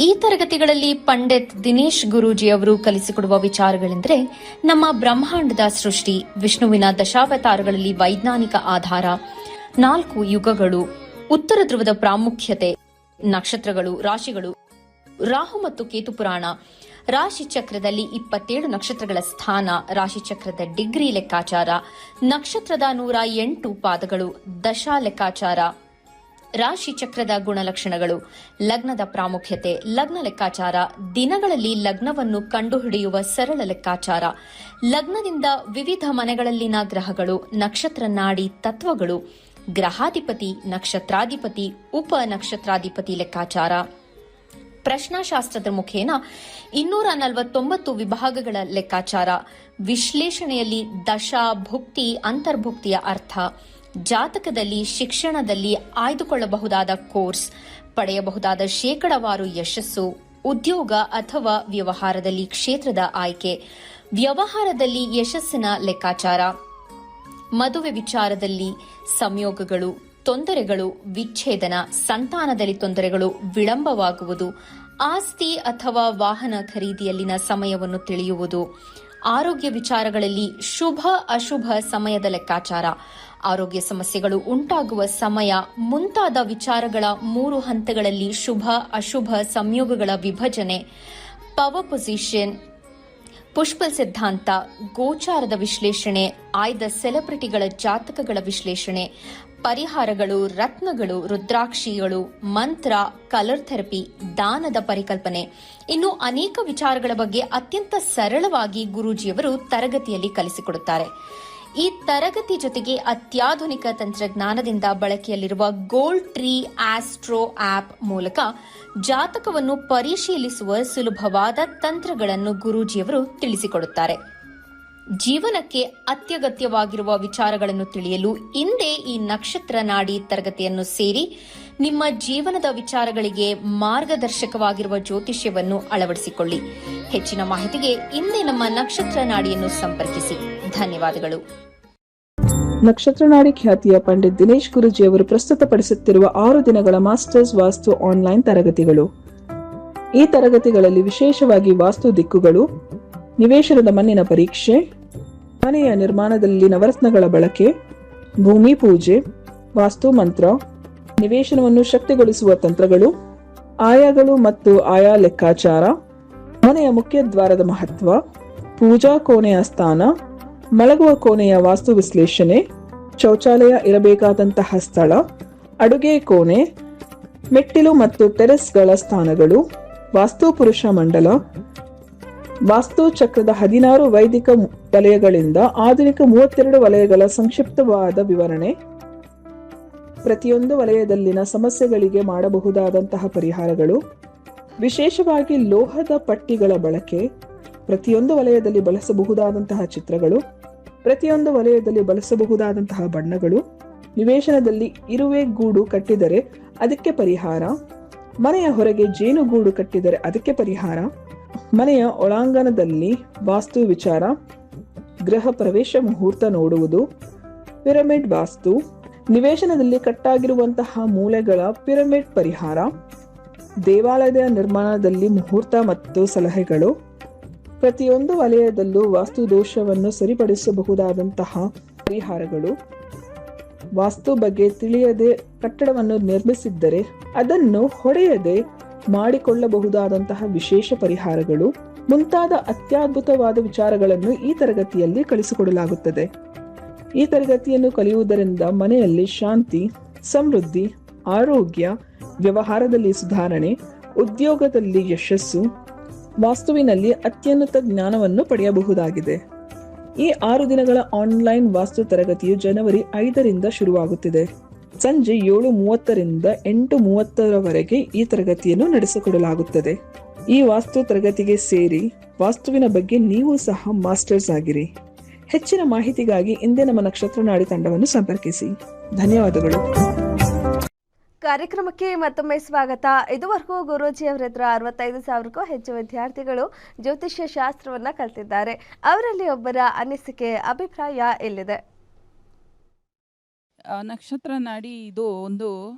ಈ ತರಗತಿಗಳಲ್ಲಿ ಪಂಡಿತ್ ದಿನೇಶ್ ಗುರೂಜಿ ಅವರು ಕಲಿಸಿಕೊಡುವ ವಿಚಾರಗಳೆಂದರೆ ನಮ್ಮ ಬ್ರಹ್ಮಾಂಡದ ಸೃಷ್ಟಿ, ವಿಷ್ಣುವಿನ ದಶಾವತಾರಗಳಲ್ಲಿ ವೈಜ್ಞಾನಿಕ ಆಧಾರ, 4 ಯುಗಗಳು, ಉತ್ತರ ಧ್ರುವದ ಪ್ರಾಮುಖ್ಯತೆ, ನಕ್ಷತ್ರಗಳು, ರಾಶಿಗಳು, ರಾಹು ಮತ್ತು ಕೇತು ಪುರಾಣ, ರಾಶಿ ಚಕ್ರದಲ್ಲಿ 27 ನಕ್ಷತ್ರಗಳ ಸ್ಥಾನ, ರಾಶಿ ಚಕ್ರದ ಡಿಗ್ರಿ ಲೆಕ್ಕಾಚಾರ, ನಕ್ಷತ್ರದ 108 ಪಾದಗಳು, ದಶಾ ಲೆಕ್ಕಾಚಾರ, ರಾಶಿ ಚಕ್ರದ ಗುಣಲಕ್ಷಣಗಳು, ಲಗ್ನದ ಪ್ರಾಮುಖ್ಯತೆ, ಲಗ್ನ ಲೆಕ್ಕಾಚಾರ, ದಿನಗಳಲ್ಲಿ ಲಗ್ನವನ್ನು ಕಂಡುಹಿಡಿಯುವ ಸರಳ ಲೆಕ್ಕಾಚಾರ, ಲಗ್ನದಿಂದ ವಿವಿಧ ಮನೆಗಳಲ್ಲಿನ ಗ್ರಹಗಳು, ನಕ್ಷತ್ರ ನಾಡಿ ತತ್ವಗಳು, ಗ್ರಹಾಧಿಪತಿ, ನಕ್ಷತ್ರಾಧಿಪತಿ, ಉಪ ನಕ್ಷತ್ರಾಧಿಪತಿ ಲೆಕ್ಕಾಚಾರ, ಪ್ರಶ್ನಾಶಾಸ್ತ್ರದ ಮುಖೇನ 249 ವಿಭಾಗಗಳ ಲೆಕ್ಕಾಚಾರ, ವಿಶ್ಲೇಷಣೆಯಲ್ಲಿ ದಶಾ, ಭುಕ್ತಿ, ಅಂತರ್ಭುಕ್ತಿಯ ಅರ್ಥ, ಜಾತಕದಲ್ಲಿ, ಶಿಕ್ಷಣದಲ್ಲಿ ಆಯ್ದುಕೊಳ್ಳಬಹುದಾದ ಕೋರ್ಸ್, ಪಡೆಯಬಹುದಾದ ಶೇಕಡವಾರು ಯಶಸ್ಸು, ಉದ್ಯೋಗ ಅಥವಾ ವ್ಯವಹಾರದಲ್ಲಿ ಕ್ಷೇತ್ರದ ಆಯ್ಕೆ, ವ್ಯವಹಾರದಲ್ಲಿ ಯಶಸ್ಸಿನ ಲೆಕ್ಕಾಚಾರ, ಮದುವೆ ವಿಚಾರದಲ್ಲಿ ಸಂಯೋಗಗಳು, ತೊಂದರೆಗಳು, ವಿಚ್ಛೇದನ, ಸಂತಾನದಲ್ಲಿ ತೊಂದರೆಗಳು, ವಿಳಂಬವಾಗುವುದು, ಆಸ್ತಿ ಅಥವಾ ವಾಹನ ಖರೀದಿಯಲ್ಲಿನ ಸಮಯವನ್ನು ತಿಳಿಯುವುದು, ಆರೋಗ್ಯ ವಿಚಾರಗಳಲ್ಲಿ ಶುಭ ಅಶುಭ ಸಮಯದ ಲೆಕ್ಕಾಚಾರ, ಆರೋಗ್ಯ ಸಮಸ್ಯೆಗಳು ಉಂಟಾಗುವ ಸಮಯ ಮುಂತಾದ ವಿಚಾರಗಳ 3 ಹಂತಗಳಲ್ಲಿ ಶುಭ ಅಶುಭ ಸಂಯೋಗಗಳ ವಿಭಜನೆ, ಪವರ್ ಪೊಸಿಷನ್, ಪುಷ್ಪಲ್ ಸಿದ್ಧಾಂತ, ಗೋಚಾರದ ವಿಶ್ಲೇಷಣೆ, ಆಯ್ದ ಸೆಲೆಬ್ರಿಟಿಗಳ ಜಾತಕಗಳ ವಿಶ್ಲೇಷಣೆ, ಪರಿಹಾರಗಳು, ರತ್ನಗಳು, ರುದ್ರಾಕ್ಷಿಗಳು, ಮಂತ್ರ, ಕಲರ್ ಥೆರಪಿ, ದಾನದ ಪರಿಕಲ್ಪನೆ, ಇನ್ನು ಅನೇಕ ವಿಚಾರಗಳ ಬಗ್ಗೆ ಅತ್ಯಂತ ಸರಳವಾಗಿ ಗುರೂಜಿಯವರು ತರಗತಿಯಲ್ಲಿ ಕಲಿಸಿಕೊಡುತ್ತಾರೆ. ಈ ತರಗತಿ ಜೊತೆಗೆ ಅತ್ಯಾಧುನಿಕ ತಂತ್ರಜ್ಞಾನದಿಂದ ಬಳಕೆಯಲ್ಲಿರುವ ಗೋಲ್ಡ್ ಟ್ರೀ ಆಸ್ಟ್ರೋ ಆಪ್ ಮೂಲಕ ಜಾತಕವನ್ನು ಪರಿಶೀಲಿಸುವ ಸುಲಭವಾದ ತಂತ್ರಗಳನ್ನು ಗುರೂಜಿಯವರು ತಿಳಿಸಿಕೊಡುತ್ತಾರೆ. ಜೀವನಕ್ಕೆ ಅತ್ಯಗತ್ಯವಾಗಿರುವ ವಿಚಾರಗಳನ್ನು ತಿಳಿಯಲು ಇಂದೇ ಈ ನಕ್ಷತ್ರ ನಾಡಿ ತರಗತಿಯನ್ನು ಸೇರಿ ನಿಮ್ಮ ಜೀವನದ ವಿಚಾರಗಳಿಗೆ ಮಾರ್ಗದರ್ಶಕವಾಗಿರುವ ಜ್ಯೋತಿಷ್ಯವನ್ನು ಅಳವಡಿಸಿಕೊಳ್ಳಿ. ಹೆಚ್ಚಿನ ಮಾಹಿತಿಗೆ ಇಂದೇ ನಮ್ಮ ನಕ್ಷತ್ರ ನಾಡಿಯನ್ನು ಸಂಪರ್ಕಿಸಿ. ಧನ್ಯವಾದಗಳು. ನಕ್ಷತ್ರ ನಾಡಿ ಖ್ಯಾತಿಯ ಪಂಡಿತ್ ದಿನೇಶ್ ಗುರೂಜಿ ಅವರು ಪ್ರಸ್ತುತಪಡಿಸುತ್ತಿರುವ 6 ದಿನಗಳ ಮಾಸ್ಟರ್ಸ್ ವಾಸ್ತು ಆನ್ಲೈನ್ ತರಗತಿಗಳು. ಈ ತರಗತಿಗಳಲ್ಲಿ ವಿಶೇಷವಾಗಿ ವಾಸ್ತು ದಿಕ್ಕುಗಳು, ನಿವೇಶನದ ಮಣ್ಣಿನ ಪರೀಕ್ಷೆ, ಮನೆಯ ನಿರ್ಮಾಣದಲ್ಲಿ ನವರತ್ನಗಳ ಬಳಕೆ, ಭೂಮಿ ಪೂಜೆ, ವಾಸ್ತು ಮಂತ್ರ, ನಿವೇಶನವನ್ನು ಶಕ್ತಿಗೊಳಿಸುವ ತಂತ್ರಗಳು, ಆಯಾಗಳು ಮತ್ತು ಆಯಾ ಲೆಕ್ಕಾಚಾರ, ಮನೆಯ ಮುಖ್ಯ ದ್ವಾರದ ಮಹತ್ವ, ಪೂಜಾ ಕೋಣೆಯ ಸ್ಥಾನ, ಮಲಗುವ ಕೋಣೆಯ ವಾಸ್ತು ವಿಶ್ಲೇಷಣೆ, ಶೌಚಾಲಯ ಇರಬೇಕಾದಂತಹ ಸ್ಥಳ, ಅಡುಗೆ ಕೋಣೆ, ಮೆಟ್ಟಿಲು ಮತ್ತು ಟೆರೆಸ್ಗಳ ಸ್ಥಾನಗಳು, ವಾಸ್ತು ಪುರುಷ ಮಂಡಲ, ವಾಸ್ತು ಚಕ್ರದ 16 ವೈದಿಕ ವಲಯಗಳಿಂದ ಆಧುನಿಕ 32 ವಲಯಗಳ ಸಂಕ್ಷಿಪ್ತವಾದ ವಿವರಣೆ, ಪ್ರತಿಯೊಂದು ವಲಯದಲ್ಲಿನ ಸಮಸ್ಯೆಗಳಿಗೆ ಮಾಡಬಹುದಾದಂತಹ ಪರಿಹಾರಗಳು, ವಿಶೇಷವಾಗಿ ಲೋಹದ ಪಟ್ಟಿಗಳ ಬಳಕೆ, ಪ್ರತಿಯೊಂದು ವಲಯದಲ್ಲಿ ಬಳಸಬಹುದಾದಂತಹ ಚಿತ್ರಗಳು, ಪ್ರತಿಯೊಂದು ವಲಯದಲ್ಲಿ ಬಳಸಬಹುದಾದಂತಹ ಬಣ್ಣಗಳು, ನಿವೇಶನದಲ್ಲಿ ಇರುವೆ ಗೂಡು ಕಟ್ಟಿದರೆ ಅದಕ್ಕೆ ಪರಿಹಾರ, ಮನೆಯ ಹೊರಗೆ ಜೇನುಗೂಡು ಕಟ್ಟಿದರೆ ಅದಕ್ಕೆ ಪರಿಹಾರ, ಮನೆಯ ಒಳಾಂಗಣದಲ್ಲಿ ವಾಸ್ತು ವಿಚಾರ, ಗೃಹ ಪ್ರವೇಶ ಮುಹೂರ್ತ ನೋಡುವುದು, ಪಿರಮಿಡ್ ವಾಸ್ತು, ನಿವೇಶನದಲ್ಲಿ ಕಟ್ಟಾಗಿರುವಂತಹ ಮೂಲೆಗಳ ಪಿರಮಿಡ್ ಪರಿಹಾರ, ದೇವಾಲಯದ ನಿರ್ಮಾಣದಲ್ಲಿ ಮುಹೂರ್ತ ಮತ್ತು ಸಲಹೆಗಳು, ಪ್ರತಿಯೊಂದು ವಲಯದಲ್ಲೂ ವಾಸ್ತು ದೋಷವನ್ನು ಸರಿಪಡಿಸಬಹುದಾದಂತಹ ಪರಿಹಾರಗಳು, ವಾಸ್ತು ಬಗ್ಗೆ ತಿಳಿಯದೆ ಕಟ್ಟಡವನ್ನು ನಿರ್ಮಿಸಿದ್ದರೆ ಅದನ್ನು ಹೊಡೆಯದೆ ಮಾಡಿಕೊಳ್ಳಬಹುದಾದಂತಹ ವಿಶೇಷ ಪರಿಹಾರಗಳು ಮುಂತಾದ ಅತ್ಯದ್ಭುತವಾದ ವಿಚಾರಗಳನ್ನು ಈ ತರಗತಿಯಲ್ಲಿ ಕಲಿಸಿಕೊಡಲಾಗುತ್ತದೆ. ಈ ತರಗತಿಯನ್ನು ಕಲಿಯುವುದರಿಂದ ಮನೆಯಲ್ಲಿ ಶಾಂತಿ, ಸಮೃದ್ಧಿ, ಆರೋಗ್ಯ, ವ್ಯವಹಾರದಲ್ಲಿ ಸುಧಾರಣೆ, ಉದ್ಯೋಗದಲ್ಲಿ ಯಶಸ್ಸು, ವಾಸ್ತುವಿನಲ್ಲಿ ಅತ್ಯುನ್ನತ ಜ್ಞಾನವನ್ನು ಪಡೆಯಬಹುದಾಗಿದೆ. ಈ 6 ದಿನಗಳ ಆನ್ಲೈನ್ ವಾಸ್ತು ತರಗತಿಯು ಜನವರಿ 5ರಿಂದ ಶುರುವಾಗುತ್ತಿದೆ. ಸಂಜೆ 7:30ರಿಂದ 8:30ರವರೆಗೆ ಈ ತರಗತಿಯನ್ನು ನಡೆಸಿಕೊಡಲಾಗುತ್ತದೆ. ಈ ವಾಸ್ತು ತರಗತಿಗೆ ಸೇರಿ ವಾಸ್ತುವಿನ ಬಗ್ಗೆ ನೀವು ಸಹ ಮಾಸ್ಟರ್ಸ್ ಆಗಿರಿ. ಹೆಚ್ಚಿನ ಮಾಹಿತಿಗಾಗಿ ಇಂದೇ ನಮ್ಮ ನಕ್ಷತ್ರ ನಾಡಿ ತಂಡವನ್ನು ಸಂಪರ್ಕಿಸಿ. ಧನ್ಯವಾದಗಳು. ಕಾರ್ಯಕ್ರಮಕ್ಕೆ ಮತ್ತೊಮ್ಮೆ ಸ್ವಾಗತ. ಇದುವರೆಗೂ ಗುರೂಜಿ ಅವರ ಹತ್ರ 65,000ಕ್ಕೂ ಹೆಚ್ಚು ವಿದ್ಯಾರ್ಥಿಗಳು ಜ್ಯೋತಿಷ್ಯ ಶಾಸ್ತ್ರವನ್ನ ಕಲಿತಿದ್ದಾರೆ. ಅವರಲ್ಲಿ ಒಬ್ಬರ ಅನಿಸಿಕೆ, ಅಭಿಪ್ರಾಯ ಎಲ್ಲಿದೆ? ನಕ್ಷತ್ರ ನಾಡಿ ಇದು ಒಂದು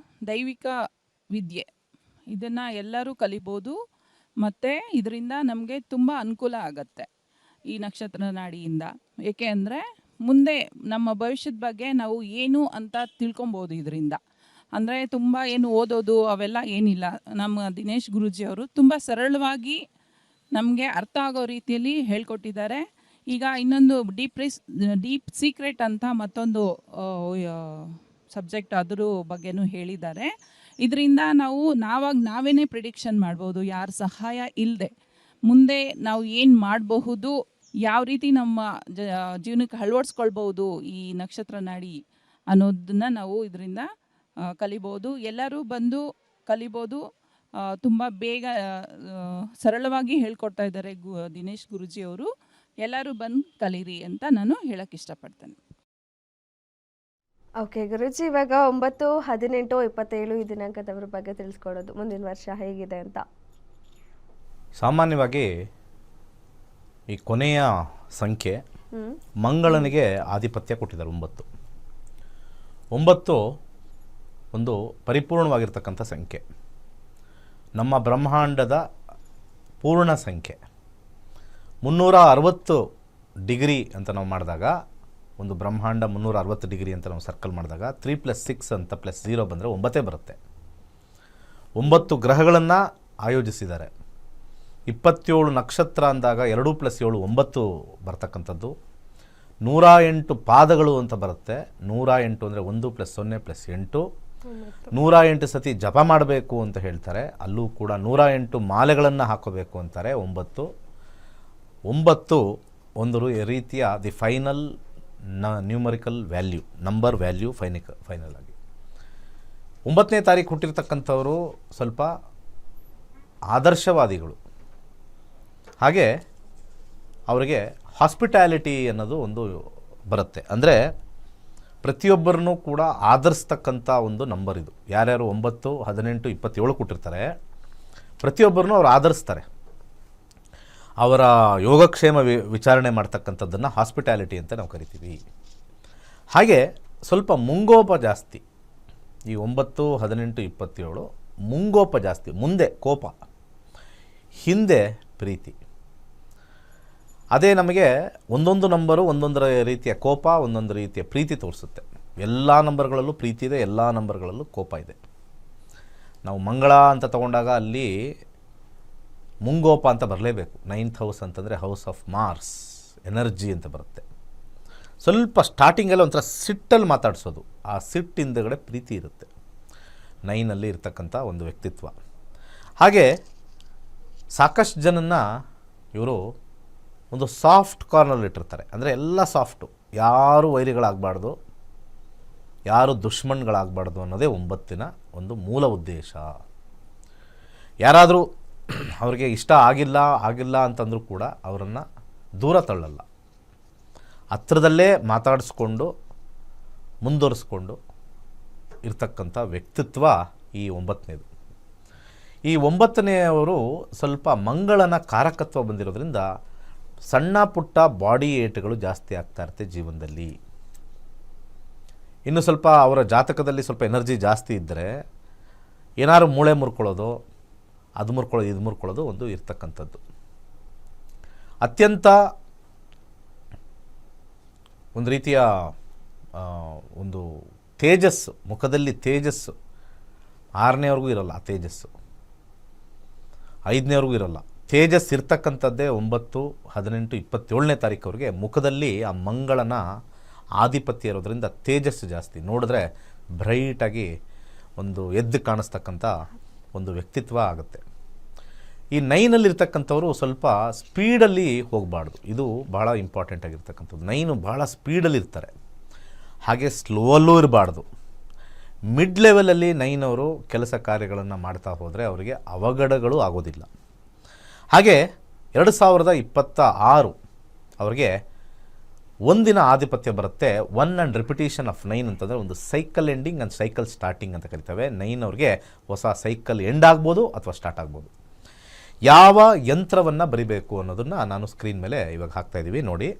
ದೈವಿಕ ವಿದ್ಯೆ. ಇದನ್ನು ಎಲ್ಲರೂ ಕಲಿಬೋದು ಮತ್ತು ಇದರಿಂದ ನಮಗೆ ತುಂಬ ಅನುಕೂಲ ಆಗತ್ತೆ ಈ ನಕ್ಷತ್ರ ನಾಡಿಯಿಂದ. ಏಕೆ ಅಂದರೆ ಮುಂದೆ ನಮ್ಮ ಭವಿಷ್ಯದ ಬಗ್ಗೆ ನಾವು ಏನು ಅಂತ ತಿಳ್ಕೊಬೋದು ಇದರಿಂದ. ಅಂದರೆ ತುಂಬ ಏನು ಓದೋದು ಅವೆಲ್ಲ ಏನಿಲ್ಲ. ನಮ್ಮ ದಿನೇಶ್ ಗುರೂಜಿ ಅವರು ತುಂಬ ಸರಳವಾಗಿ ನಮಗೆ ಅರ್ಥ ಆಗೋ ರೀತಿಯಲ್ಲಿ ಹೇಳ್ಕೊಟ್ಟಿದ್ದಾರೆ. ಈಗ ಇನ್ನೊಂದು ಡೀಪ್ ಸೀಕ್ರೆಟ್ ಅಂತ ಮತ್ತೊಂದು ಸಬ್ಜೆಕ್ಟ್ ಅದ್ರ ಬಗ್ಗೆನೂ ಹೇಳಿದ್ದಾರೆ. ಇದರಿಂದ ನಾವೇನೇ ಪ್ರಿಡಿಕ್ಷನ್ ಮಾಡ್ಬೋದು, ಯಾರ ಸಹಾಯ ಇಲ್ಲದೆ ಮುಂದೆ ನಾವು ಏನು ಮಾಡಬಹುದು, ಯಾವ ರೀತಿ ನಮ್ಮ ಜೀವನಕ್ಕೆ ಅಳವಡಿಸ್ಕೊಳ್ಬೋದು ಈ ನಕ್ಷತ್ರ ನಾಡಿ ಅನ್ನೋದನ್ನ ನಾವು ಇದರಿಂದ ಕಲಿಬೋದು. ಎಲ್ಲರೂ ಬಂದು ಕಲಿಬೋದು. ತುಂಬ ಬೇಗ ಸರಳವಾಗಿ ಹೇಳ್ಕೊಡ್ತಾ ಇದ್ದಾರೆ ದಿನೇಶ್ ಗುರೂಜಿ ಅವರು. ಎಲ್ಲರೂ ಬಂದು ಕಲೀರಿ ಅಂತ ನಾನು ಹೇಳಕ್ಕೆ ಇಷ್ಟಪಡ್ತೇನೆ. ಓಕೆ ಗುರೂಜಿ, ಇವಾಗ 9, 18, 27 ಈ ದಿನಾಂಕದವ್ರ ಬಗ್ಗೆ ತಿಳಿಸ್ಕೊಡೋದು ಮುಂದಿನ ವರ್ಷ ಹೇಗಿದೆ ಅಂತ. ಸಾಮಾನ್ಯವಾಗಿ ಈ ಕೊನೆಯ ಸಂಖ್ಯೆ ಮಂಗಳನಿಗೆ ಆಧಿಪತ್ಯ ಕೊಟ್ಟಿದ್ದಾರೆ 9. 9 ಒಂದು ಪರಿಪೂರ್ಣವಾಗಿರ್ತಕ್ಕಂಥ ಸಂಖ್ಯೆ, ನಮ್ಮ ಬ್ರಹ್ಮಾಂಡದ ಪೂರ್ಣ ಸಂಖ್ಯೆ. 360 ಡಿಗ್ರಿ ಅಂತ ನಾವು ಮಾಡಿದಾಗ, ಒಂದು ಬ್ರಹ್ಮಾಂಡ 360 ಡಿಗ್ರಿ ಅಂತ ನಾವು ಸರ್ಕಲ್ ಮಾಡಿದಾಗ 3 + 6 ಅಂತ +0 ಬಂದರೆ 9 ಬರುತ್ತೆ. 9 ಗ್ರಹಗಳನ್ನು ಆಯೋಜಿಸಿದ್ದಾರೆ. 27 ನಕ್ಷತ್ರ ಅಂದಾಗ 2 + 7 9 ಬರ್ತಕ್ಕಂಥದ್ದು. 108 ಪಾದಗಳು ಅಂತ ಬರುತ್ತೆ. 108 ಅಂದರೆ 1 + 0 + 8. 108 ಸತಿ ಜಪ ಮಾಡಬೇಕು ಅಂತ ಹೇಳ್ತಾರೆ. ಅಲ್ಲೂ ಕೂಡ 108 ಮಾಲೆಗಳನ್ನು ಹಾಕೋಬೇಕು ಅಂತಾರೆ. 9 ಒಂದು ರೀತಿಯ the final numerical value, number value final ಆಗಿ. 9ನೇ ತಾರೀಕು ಹುಟ್ಟಿರ್ತಕ್ಕಂಥವರು ಸ್ವಲ್ಪ ಆದರ್ಶವಾದಿಗಳು. ಹಾಗೆ ಅವರಿಗೆ ಹಾಸ್ಪಿಟ್ಯಾಲಿಟಿ ಅನ್ನೋದು ಒಂದು ಬರುತ್ತೆ. ಅಂದರೆ ಪ್ರತಿಯೊಬ್ಬರನ್ನೂ ಕೂಡ ಆಧರಿಸ್ತಕ್ಕಂಥ ಒಂದು ನಂಬರ್ ಇದು. ಯಾರ್ಯಾರು 9, 18, 27 ಕೊಟ್ಟಿರ್ತಾರೆ, ಪ್ರತಿಯೊಬ್ಬರನ್ನೂ ಅವ್ರು ಆಧರಿಸ್ತಾರೆ. ಅವರ ಯೋಗಕ್ಷೇಮ ವಿಚಾರಣೆ ಮಾಡ್ತಕ್ಕಂಥದ್ದನ್ನು ಹಾಸ್ಪಿಟ್ಯಾಲಿಟಿ ಅಂತ ನಾವು ಕರಿತೀವಿ. ಹಾಗೆ ಸ್ವಲ್ಪ ಮುಂಗೋಪ ಜಾಸ್ತಿ. ಈ 9, 18, 27 ಮುಂಗೋಪ ಜಾಸ್ತಿ. ಮುಂದೆ ಕೋಪ, ಹಿಂದೆ ಪ್ರೀತಿ. ಅದೇ ನಮಗೆ ಒಂದೊಂದು ನಂಬರು ಒಂದೊಂದರ ರೀತಿಯ ಕೋಪ, ಒಂದೊಂದು ರೀತಿಯ ಪ್ರೀತಿ ತೋರಿಸುತ್ತೆ. ಎಲ್ಲ ನಂಬರ್ಗಳಲ್ಲೂ ಪ್ರೀತಿ ಇದೆ, ಎಲ್ಲ ನಂಬರ್ಗಳಲ್ಲೂ ಕೋಪ ಇದೆ. ನಾವು ಮಂಗಳ ಅಂತ ತಗೊಂಡಾಗ ಅಲ್ಲಿ ಮುಂಗೋಪ ಅಂತ ಬರಲೇಬೇಕು. 9th ಹೌಸ್ ಅಂತಂದರೆ ಹೌಸ್ ಆಫ್ ಮಾರ್ಸ್, ಎನರ್ಜಿ ಅಂತ ಬರುತ್ತೆ. ಸ್ವಲ್ಪ ಸ್ಟಾರ್ಟಿಂಗಲ್ಲಿ ಒಂಥರ ಸಿಟ್ಟಲ್ಲಿ ಮಾತಾಡಿಸೋದು, ಆ ಸಿಟ್ಟಿಂದಗಡೆ ಪ್ರೀತಿ ಇರುತ್ತೆ. 9ನಲ್ಲಿ ಇರ್ತಕ್ಕಂಥ ಒಂದು ವ್ಯಕ್ತಿತ್ವ. ಹಾಗೆ ಸಾಕಷ್ಟು ಜನನ್ನ ಇವರು ಒಂದು ಸಾಫ್ಟ್ ಕಾರ್ನರಲ್ಲಿ ಇಟ್ಟಿರ್ತಾರೆ. ಅಂದರೆ ಎಲ್ಲ ಸಾಫ್ಟು, ಯಾರು ವೈರಿಗಳಾಗಬಾರ್ದು, ಯಾರು ದುಶ್ಮನ್ಗಳಾಗಬಾರ್ದು ಅನ್ನೋದೇ 9ನ ಒಂದು ಮೂಲ ಉದ್ದೇಶ. ಯಾರಾದರೂ ಅವ್ರಿಗೆ ಇಷ್ಟ ಆಗಿಲ್ಲ ಅಂತಂದರೂ ಕೂಡ ಅವರನ್ನು ದೂರ ತಳ್ಳಲ್ಲ, ಹತ್ರದಲ್ಲೇ ಮಾತಾಡಿಸ್ಕೊಂಡು ಮುಂದುವರಿಸ್ಕೊಂಡು ಇರ್ತಕ್ಕಂಥ ವ್ಯಕ್ತಿತ್ವ ಈ 9ನೇದು. ಈ 9ನೇವರು ಸ್ವಲ್ಪ ಮಂಗಳನ ಕಾರಕತ್ವ ಬಂದಿರೋದ್ರಿಂದ ಸಣ್ಣ ಪುಟ್ಟ ಬಾಡಿ ಏಟ್ಗಳು ಜಾಸ್ತಿ ಆಗ್ತಾ ಇರುತ್ತೆ ಜೀವನದಲ್ಲಿ. ಇನ್ನು ಸ್ವಲ್ಪ ಅವರ ಜಾತಕದಲ್ಲಿ ಸ್ವಲ್ಪ ಎನರ್ಜಿ ಜಾಸ್ತಿ ಇದ್ದರೆ ಏನಾದ್ರು ಮೂಳೆ ಮುರ್ಕೊಳ್ಳೋದು, ಅದು ಮುರ್ಕೊಳ್ಳೋದು, ಇದು ಮುರ್ಕೊಳ್ಳೋದು ಒಂದು ಇರ್ತಕ್ಕಂಥದ್ದು. ಅತ್ಯಂತ ಒಂದು ರೀತಿಯ ಒಂದು ತೇಜಸ್ಸು, ಮುಖದಲ್ಲಿ ತೇಜಸ್ಸು 6ನೇವರೆಗೂ ಇರಲ್ಲ. ಆ ತೇಜಸ್ಸು 5ನೇವರೆಗೂ ಇರಲ್ಲ. ತೇಜಸ್ ಇರ್ತಕ್ಕಂಥದ್ದೇ 9, 18, 27ನೇ ತಾರೀಕವರೆಗೆ ಮುಖದಲ್ಲಿ ಆ ಮಂಗಳನ ಆಧಿಪತ್ಯ ಇರೋದ್ರಿಂದ ತೇಜಸ್ಸು ಜಾಸ್ತಿ. ನೋಡಿದ್ರೆ ಬ್ರೈಟಾಗಿ ಒಂದು ಎದ್ದು ಕಾಣಿಸ್ತಕ್ಕಂಥ ಒಂದು ವ್ಯಕ್ತಿತ್ವ ಆಗುತ್ತೆ. ಈ 9ನಲ್ಲಿರ್ತಕ್ಕಂಥವ್ರು ಸ್ವಲ್ಪ ಸ್ಪೀಡಲ್ಲಿ ಹೋಗಬಾರ್ದು. ಇದು ಭಾಳ ಇಂಪಾರ್ಟೆಂಟ್ ಆಗಿರ್ತಕ್ಕಂಥದ್ದು. 9 ಭಾಳ ಸ್ಪೀಡಲ್ಲಿ ಇರ್ತಾರೆ. ಹಾಗೆ ಸ್ಲೋವಲ್ಲೂ ಇರಬಾರ್ದು. ಮಿಡ್ ಲೆವೆಲಲ್ಲಿ 9ಅವರು ಕೆಲಸ ಕಾರ್ಯಗಳನ್ನು ಮಾಡ್ತಾ ಹೋದರೆ ಅವರಿಗೆ ಅವಘಡಗಳು ಆಗೋದಿಲ್ಲ. ಹಾಗೆ 2026 ಅವರಿಗೆ ಒಂದಿನ ಆಧಿಪತ್ಯ ಬರುತ್ತೆ. 1 ಆ್ಯಂಡ್ ರಿಪಿಟೇಷನ್ ಆಫ್ 9 ಅಂತಂದರೆ ಒಂದು cycle ending and cycle starting ಅಂತ ಕರಿತೇವೆ. 9 ಅವ್ರಿಗೆ ಹೊಸ ಸೈಕಲ್ ಎಂಡ್ ಆಗ್ಬೋದು ಅಥವಾ ಸ್ಟಾರ್ಟ್ ಆಗ್ಬೋದು. ಯಾವ ಯಂತ್ರವನ್ನು ಬರಿಬೇಕು ಅನ್ನೋದನ್ನು ನಾನು ಸ್ಕ್ರೀನ್ ಮೇಲೆ ಇವಾಗ ಹಾಕ್ತಾಯಿದ್ದೀವಿ ನೋಡಿ.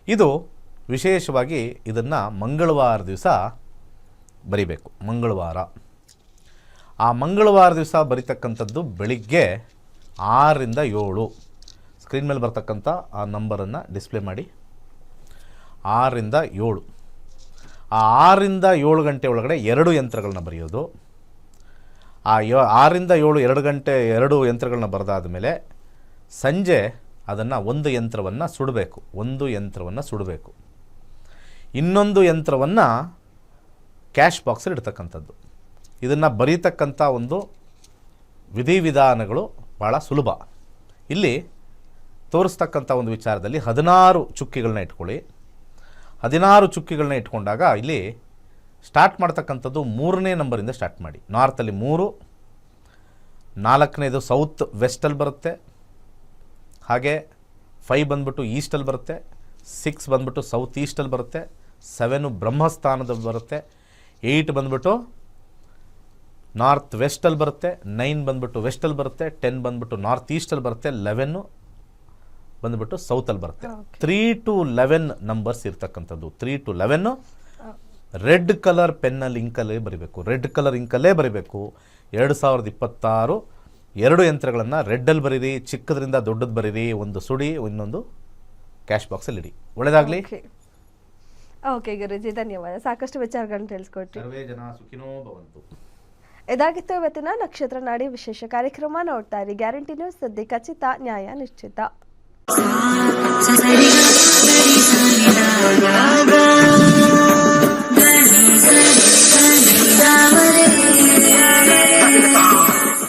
ಇದು ವಿಶೇಷವಾಗಿ ಇದನ್ನು ಮಂಗಳವಾರ ದಿವಸ ಬರಿಬೇಕು. ಮಂಗಳವಾರ, ಆ ಮಂಗಳವಾರ ದಿವಸ ಬರಿತಕ್ಕಂಥದ್ದು ಬೆಳಿಗ್ಗೆ 6 ರಿಂದ 7. ಸ್ಕ್ರೀನ್ ಮೇಲೆ ಬರ್ತಕ್ಕಂಥ ಆ ನಂಬರನ್ನು ಡಿಸ್ಪ್ಲೇ ಮಾಡಿ. 6 ರಿಂದ 7. ಆ 6 ರಿಂದ 7 ಗಂಟೆ ಒಳಗಡೆ 2 ಯಂತ್ರಗಳನ್ನ ಬರೆಯೋದು. ಆ 6 ರಿಂದ 7 2 ಗಂಟೆ 2 ಯಂತ್ರಗಳನ್ನ ಬರೆದಾದ ಮೇಲೆ ಸಂಜೆ ಅದನ್ನು ಒಂದು ಯಂತ್ರವನ್ನು ಸುಡಬೇಕು. ಒಂದು ಯಂತ್ರವನ್ನು ಸುಡಬೇಕು. ಇನ್ನೊಂದು ಯಂತ್ರವನ್ನು ಕ್ಯಾಶ್ ಬಾಕ್ಸಲ್ಲಿ ಇಡ್ತಕ್ಕಂಥದ್ದು. ಇದನ್ನು ಬರೀತಕ್ಕಂಥ ಒಂದು ವಿಧಿವಿಧಾನಗಳು ಭಾಳ ಸುಲಭ. ಇಲ್ಲಿ ತೋರಿಸ್ತಕ್ಕಂಥ ಒಂದು ವಿಚಾರದಲ್ಲಿ 16 ಚುಕ್ಕಿಗಳನ್ನ ಇಟ್ಕೊಳ್ಳಿ. 16 ಚುಕ್ಕಿಗಳನ್ನ ಇಟ್ಕೊಂಡಾಗ ಇಲ್ಲಿ ಸ್ಟಾರ್ಟ್ ಮಾಡ್ತಕ್ಕಂಥದ್ದು 3ನೇ ನಂಬರಿಂದ ಸ್ಟಾರ್ಟ್ ಮಾಡಿ. ನಾರ್ತಲ್ಲಿ 3, 4ನೇದು ಸೌತ್ ವೆಸ್ಟಲ್ಲಿ ಬರುತ್ತೆ. ಹಾಗೆ 5 ಬಂದ್ಬಿಟ್ಟು ಈಸ್ಟಲ್ಲಿ ಬರುತ್ತೆ. 6 ಬಂದ್ಬಿಟ್ಟು ಸೌತ್ ಈಸ್ಟಲ್ಲಿ ಬರುತ್ತೆ. 7 ಬ್ರಹ್ಮಸ್ಥಾನದಲ್ಲಿ ಬರುತ್ತೆ. 8 ಬಂದ್ಬಿಟ್ಟು ನಾರ್ತ್ ವೆಸ್ಟಲ್ಲಿ ಬರುತ್ತೆ. 9 ಬಂದ್ಬಿಟ್ಟು ವೆಸ್ಟಲ್ಲಿ ಬರುತ್ತೆ. 10 ಬಂದ್ಬಿಟ್ಟು ನಾರ್ತ್ ಈಸ್ಟಲ್ಲಿ ಬರುತ್ತೆ. 11 ಬಂದ್ಬಿಟ್ಟು ಸೌತಲ್ಲಿ ಬರುತ್ತೆ. 3 to 11 ನಂಬರ್ಸ್ ಇರ್ತಕ್ಕಂಥದ್ದು. 3 to 11 ರೆಡ್ ಕಲರ್ ಪೆನ್ನಲ್ಲಿ ಇಂಕಲ್ಲೇ ಬರೀಬೇಕು. ರೆಡ್ ಕಲರ್ ಇಂಕಲ್ಲೇ ಬರೀಬೇಕು. 2026 2 ಯಂತ್ರಗಳನ್ನು ರೆಡ್ಡಲ್ಲಿ ಬರೀರಿ, ಚಿಕ್ಕದ್ರಿಂದ ದೊಡ್ಡದು ಬರೀರಿ, ಒಂದು ಸುಡಿ, ಇನ್ನೊಂದು ಕ್ಯಾಶ್ ಬಾಕ್ಸಲ್ಲಿ ಇಡಿ. ಒಳ್ಳೆಯದಾಗಲಿ. ಓಕೆ ಗುರುಜಿ, ಧನ್ಯವಾದ. ಸಾಕಷ್ಟು ವಿಚಾರಗಳನ್ನ ತಿಳಿಸ್ಕೊಟ್ರಿ. ಸರ್ವೇ ಜನ ಸುಖಿನೋ ಭವಂತು. ಇದಾಗಿತ್ತು ಇವತ್ತಿನ ನಕ್ಷತ್ರ ನಾಡಿ ವಿಶೇಷ ಕಾರ್ಯಕ್ರಮ. ನೋಡ್ತಾ ಇರಿ ಗ್ಯಾರಂಟಿ ನ್ಯೂಸ್, ಸುದ್ದಿ ಖಚಿತ, ನ್ಯಾಯ ನಿಶ್ಚಿತ.